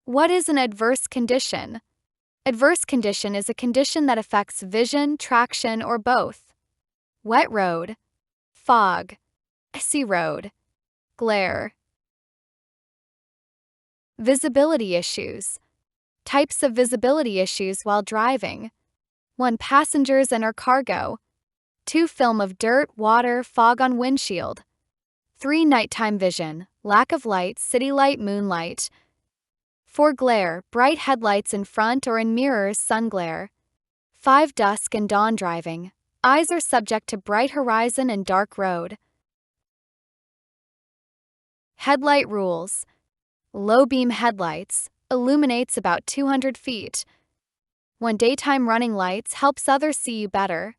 What is an adverse condition? Adverse condition is a condition that affects vision, traction, or both. Wet road, fog, icy road, glare. Visibility issues. Types of visibility issues while driving. 1. Passengers and/or cargo. 2. Film of dirt, water, fog on windshield. 3. Nighttime vision, lack of light, city light, moonlight. 4. Glare, bright headlights in front or in mirrors, sun glare. 5. Dusk and dawn driving. Eyes are subject to bright horizon and dark road. Headlight rules. Low beam headlights, illuminates about 200 feet. 1. Daytime running lights helps others see you better.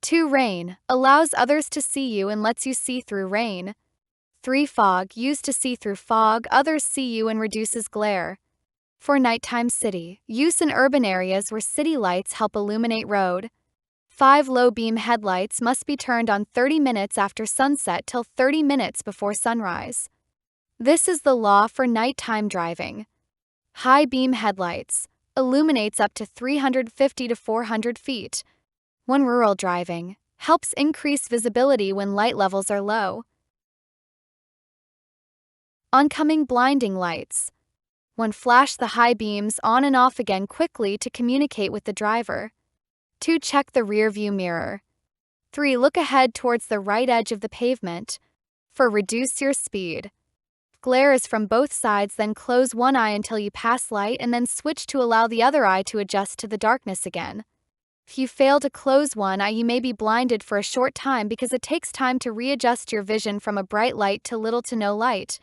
2. Rain, allows others to see you and lets you see through rain. 3. Fog, used to see through fog, others see you and reduces glare. 4. Nighttime city, use in urban areas where city lights help illuminate road. 5. Low beam headlights must be turned on 30 minutes after sunset till 30 minutes before sunrise. This is the law for nighttime driving. High beam headlights, illuminates up to 350 to 400 feet. 1. Rural driving, helps increase visibility when light levels are low. Oncoming blinding lights. 1. Flash the high beams on and off again quickly to communicate with the driver. 2. Check the rear view mirror. 3. Look ahead towards the right edge of the pavement. 4. Reduce your speed. Glare is from both sides, then close one eye until you pass light and then switch to allow the other eye to adjust to the darkness again. If you fail to close one eye, you may be blinded for a short time because it takes time to readjust your vision from a bright light to little to no light.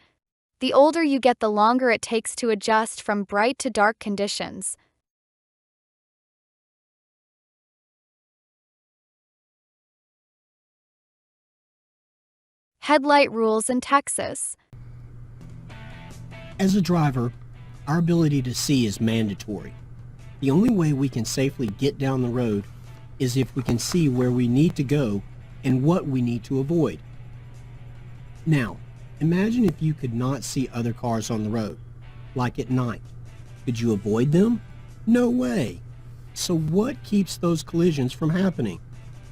The older you get, the longer it takes to adjust from bright to dark conditions. Headlight rules in Texas. As a driver, our ability to see is mandatory. The only way we can safely get down the road is if we can see where we need to go and what we need to avoid. Now, imagine if you could not see other cars on the road, like at night. Could you avoid them? No way. So what keeps those collisions from happening?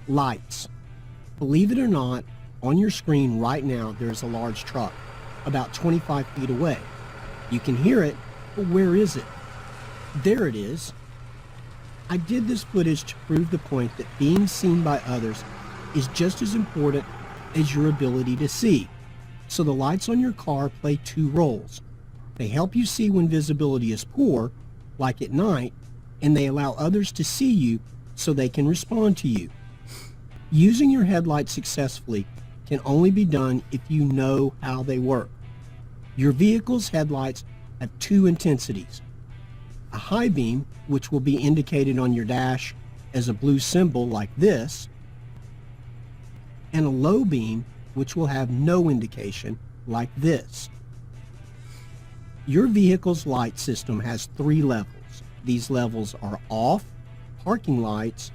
Lights. Believe it or not, on your screen right now there's a large truck, about 25 feet away. You can hear it, but where is it? There it is. I did this footage to prove the point that being seen by others is just as important as your ability to see. So the lights on your car play two roles. They help you see when visibility is poor, like at night, and they allow others to see you so they can respond to you. Using your headlights successfully can only be done if you know how they work. Your vehicle's headlights have two intensities. A high beam, which will be indicated on your dash as a blue symbol like this, and a low beam, which will have no indication like this. Your vehicle's light system has 3 levels. These levels are off, parking lights,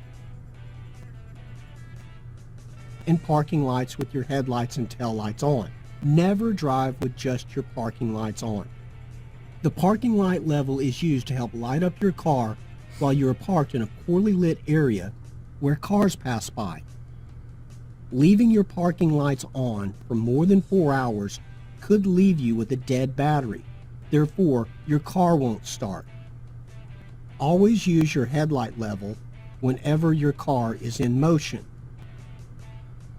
and parking lights with your headlights and tail lights on. Never drive with just your parking lights on. The parking light level is used to help light up your car while you are parked in a poorly lit area where cars pass by. Leaving your parking lights on for more than 4 hours could leave you with a dead battery. Therefore, your car won't start. Always use your headlight level whenever your car is in motion.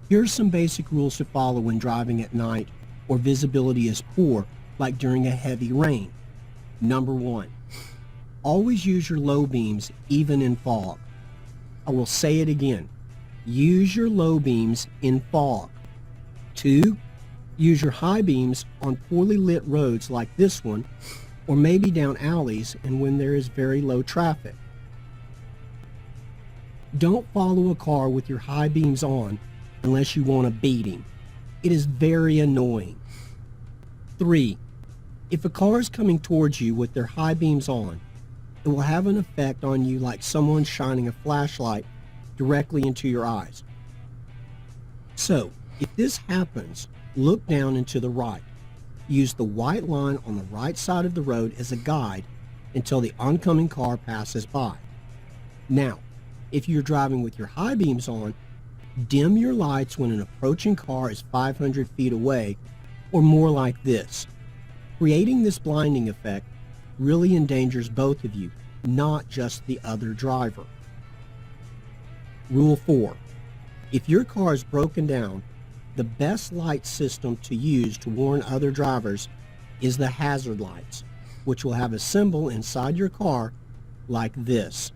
Here are some basic rules to follow when driving at night or visibility is poor, like during a heavy rain. Number 1, always use your low beams even in fog. I will say it again. Use your low beams in fog. 2, use your high beams on poorly lit roads like this one, or maybe down alleys and when there is very low traffic. Don't follow a car with your high beams on unless you want a beating. It is very annoying. 3, if a car is coming towards you with their high beams on, it will have an effect on you like someone shining a flashlight directly into your eyes. So, if this happens, look down and to the right. Use the white line on the right side of the road as a guide until the oncoming car passes by. Now, if you're driving with your high beams on, dim your lights when an approaching car is 500 feet away, or more like this. Creating this blinding effect really endangers both of you, not just the other driver. Rule 4. If your car is broken down, the best light system to use to warn other drivers is the hazard lights, which will have a symbol inside your car like this.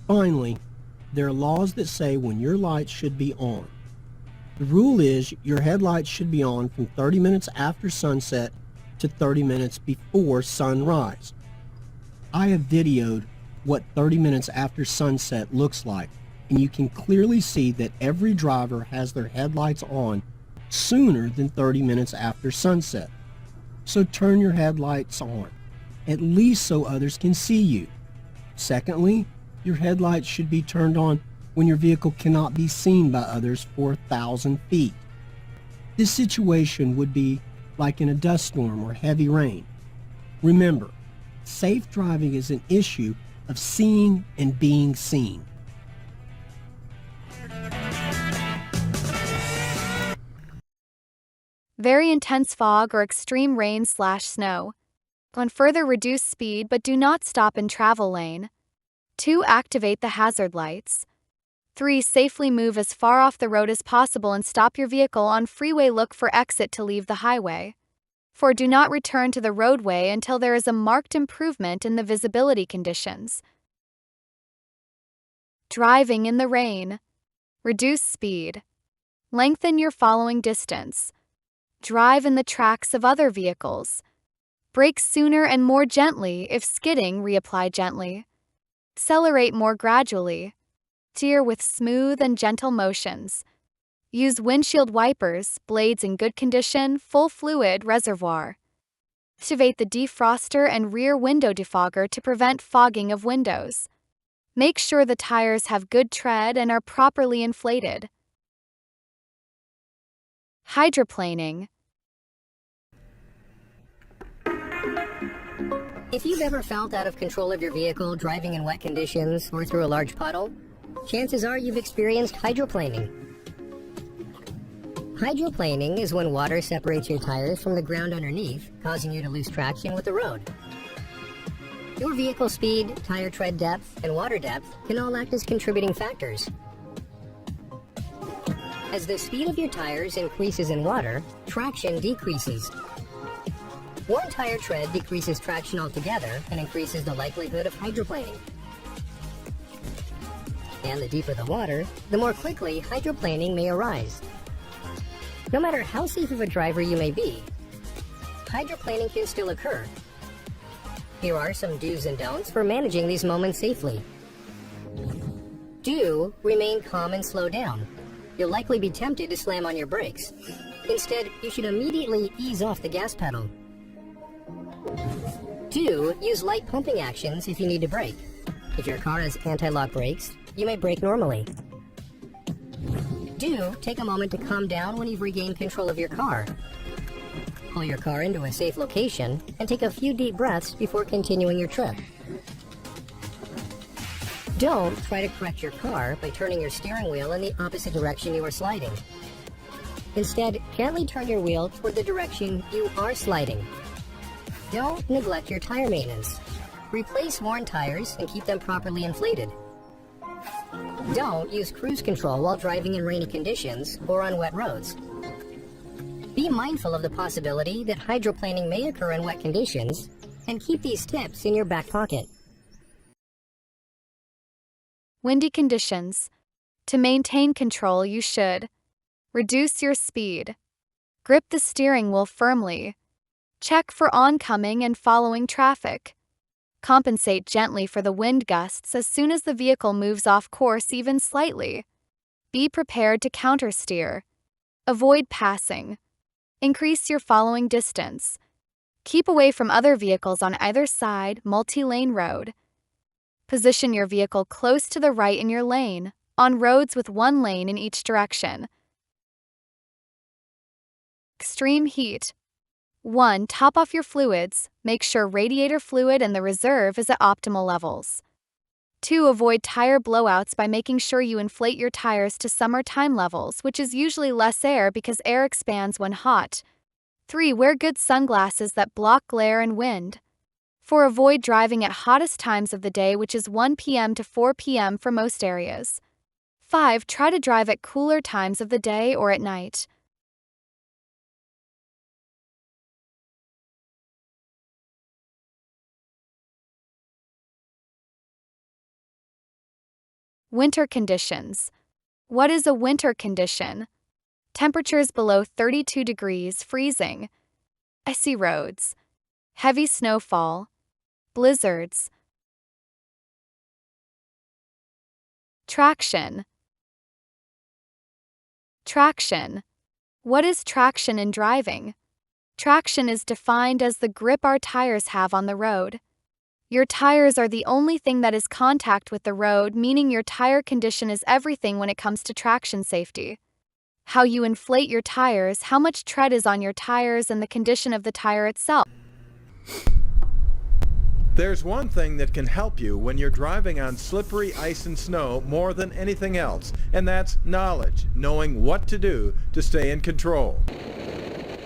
Finally, there are laws that say when your lights should be on. The rule is your headlights should be on from 30 minutes after sunset to 30 minutes before sunrise. I have videoed what 30 minutes after sunset looks like, and you can clearly see that every driver has their headlights on sooner than 30 minutes after sunset. So turn your headlights on, at least so others can see you. Secondly, your headlights should be turned on when your vehicle cannot be seen by others for 1,000 feet. This situation would be like in a dust storm or heavy rain. Remember, safe driving is an issue of seeing and being seen. Very intense fog or extreme rain/snow. 1. Further reduce speed but do not stop in travel lane. 2. Activate the hazard lights. 3. Safely move as far off the road as possible and stop your vehicle on freeway. Look for exit to leave the highway. 4. Do not return to the roadway until there is a marked improvement in the visibility conditions. Driving in the rain. Reduce speed. Lengthen your following distance. Drive in the tracks of other vehicles. Brake sooner and more gently. If skidding, reapply gently. Accelerate more gradually. Steer with smooth and gentle motions. Use windshield wipers, blades in good condition, full fluid reservoir. Activate the defroster and rear window defogger to prevent fogging of windows. Make sure the tires have good tread and are properly inflated. Hydroplaning. If you've ever felt out of control of your vehicle driving in wet conditions or through a large puddle, chances are you've experienced hydroplaning. Hydroplaning is when water separates your tires from the ground underneath, causing you to lose traction with the road. Your vehicle speed, tire tread depth, and water depth can all act as contributing factors. As the speed of your tires increases in water, traction decreases. Worn tire tread decreases traction altogether and increases the likelihood of hydroplaning. And the deeper the water, the more quickly hydroplaning may arise. No matter how safe of a driver you may be, hydroplaning can still occur. Here are some do's and don'ts for managing these moments safely. Do remain calm and slow down. You'll likely be tempted to slam on your brakes. Instead, you should immediately ease off the gas pedal. Do use light pumping actions if you need to brake. If your car has anti-lock brakes, you may brake normally. Do take a moment to calm down when you've regained control of your car. Pull your car into a safe location and take a few deep breaths before continuing your trip. Don't try to correct your car by turning your steering wheel in the opposite direction you are sliding. Instead, gently turn your wheel toward the direction you are sliding. Don't neglect your tire maintenance. Replace worn tires and keep them properly inflated. Don't use cruise control while driving in rainy conditions or on wet roads. Be mindful of the possibility that hydroplaning may occur in wet conditions, and keep these tips in your back pocket. Windy conditions. To maintain control, you should reduce your speed. Grip the steering wheel firmly. Check for oncoming and following traffic. Compensate gently for the wind gusts as soon as the vehicle moves off course even slightly. Be prepared to countersteer. Avoid passing. Increase your following distance. Keep away from other vehicles on either side, multi-lane road. Position your vehicle close to the right in your lane, on roads with one lane in each direction. extreme heat. 1. Top off your fluids. Make sure radiator fluid and the reserve is at optimal levels. 2. Avoid tire blowouts by making sure you inflate your tires to summer time levels, which is usually less air because air expands when hot. 3. Wear good sunglasses that block glare and wind. 4. Avoid driving at hottest times of the day, which is 1 p.m. to 4 p.m. for most areas. 5. Try to drive at cooler times of the day or at night. Winter conditions. What is a winter condition? Temperatures below 32 degrees freezing. Icy roads. Heavy snowfall. Blizzards. Traction. Traction. What is traction in driving? Traction is defined as the grip our tires have on the road. Your tires are the only thing that is contact with the road, meaning your tire condition is everything when it comes to traction safety. How you inflate your tires, how much tread is on your tires, and the condition of the tire itself. There's one thing that can help you when you're driving on slippery ice and snow more than anything else, and that's knowledge, knowing what to do to stay in control.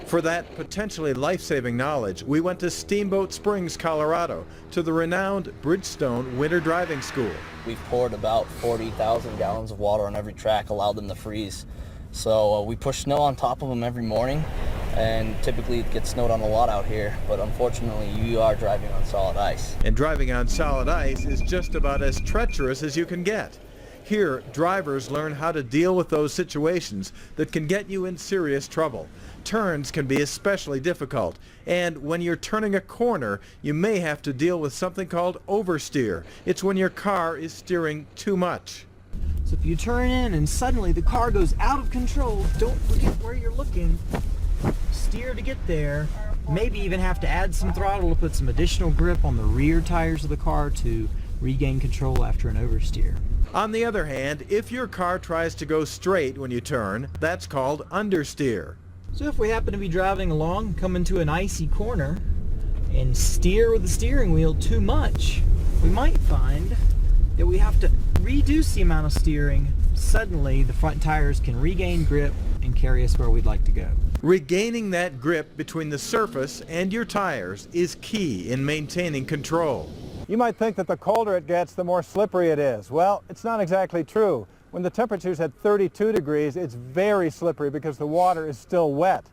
For that potentially life-saving knowledge, we went to Steamboat Springs, Colorado, to the renowned Bridgestone Winter Driving School. We've poured about 40,000 gallons of water on every track, allowed them to freeze. So we push snow on top of them every morning, and typically it gets snowed on a lot out here, but unfortunately you are driving on solid ice. And driving on solid ice is just about as treacherous as you can get. Here, drivers learn how to deal with those situations that can get you in serious trouble. Turns can be especially difficult, and when you're turning a corner, you may have to deal with something called oversteer. It's when your car is steering too much. So if you turn in and suddenly the car goes out of control, don't forget where you're looking. Steer to get there. Maybe even have to add some throttle to put some additional grip on the rear tires of the car to regain control after an oversteer. On the other hand, if your car tries to go straight when you turn, that's called understeer. So if we happen to be driving along, come into an icy corner, and steer with the steering wheel too much, we might find that we have to reduce the amount of steering. Suddenly, the front tires can regain grip and carry us where we'd like to go. Regaining that grip between the surface and your tires is key in maintaining control. You might think that the colder it gets, the more slippery it is. Well, it's not exactly true. When the temperature's at 32 degrees, it's very slippery because the water is still wet.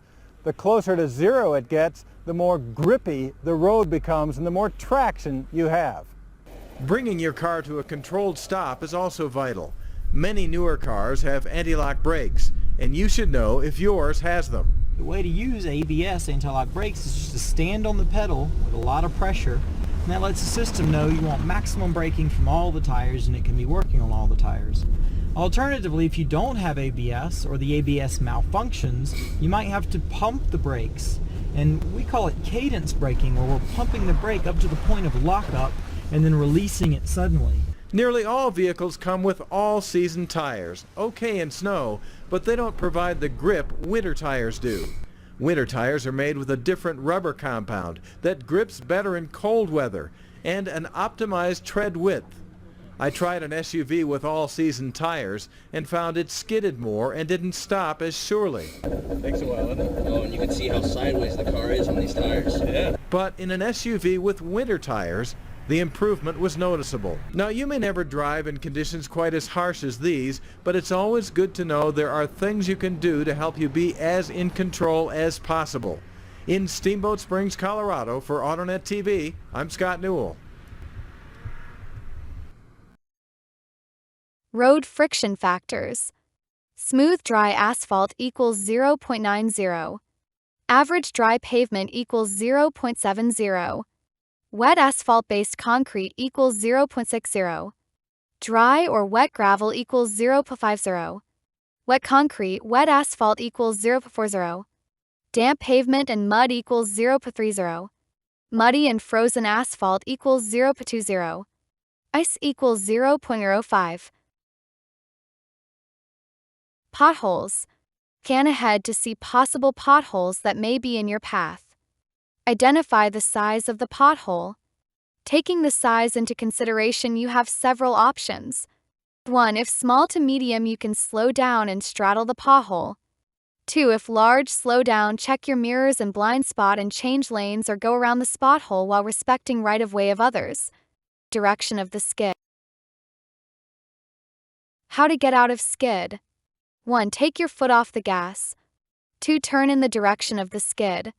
The closer to zero it gets, the more grippy the road becomes and the more traction you have. Bringing your car to a controlled stop is also vital. Many newer cars have anti-lock brakes, and you should know if yours has them. The way to use ABS, anti-lock brakes, is just to stand on the pedal with a lot of pressure, and that lets the system know you want maximum braking from all the tires, and it can be working on all the tires. Alternatively, if you don't have ABS or the ABS malfunctions, you might have to pump the brakes. And we call it cadence braking, where we're pumping the brake up to the point of lockup and then releasing it suddenly. Nearly all vehicles come with all-season tires, okay in snow, but they don't provide the grip winter tires do. Winter tires are made with a different rubber compound that grips better in cold weather and an optimized tread width. I tried an SUV with all-season tires and found it skidded more and didn't stop as surely. Takes a while, doesn't it? Oh, and you can see how sideways the car is on these tires. Yeah. But in an SUV with winter tires, the improvement was noticeable. Now, you may never drive in conditions quite as harsh as these, but it's always good to know there are things you can do to help you be as in control as possible. In Steamboat Springs, Colorado, for AutoNet TV, I'm Scott Newell. Road friction factors. Smooth dry asphalt equals 0.90. Average dry pavement equals 0.70. Wet asphalt-based concrete equals 0.60. Dry or wet gravel equals 0.50. Wet concrete, wet asphalt equals 0.40. Damp pavement and mud equals 0.30. Muddy and frozen asphalt equals 0.20. Ice equals 0.05. Potholes. Scan ahead to see possible potholes that may be in your path. Identify the size of the pothole. Taking the size into consideration, you have several options. 1. If small to medium, you can slow down and straddle the pothole. 2. If large, slow down, check your mirrors and blind spot and change lanes or go around the spot hole while respecting right-of-way of others. Direction of the skid. How to get out of skid. 1. Take your foot off the gas. 2. Turn in the direction of the skid.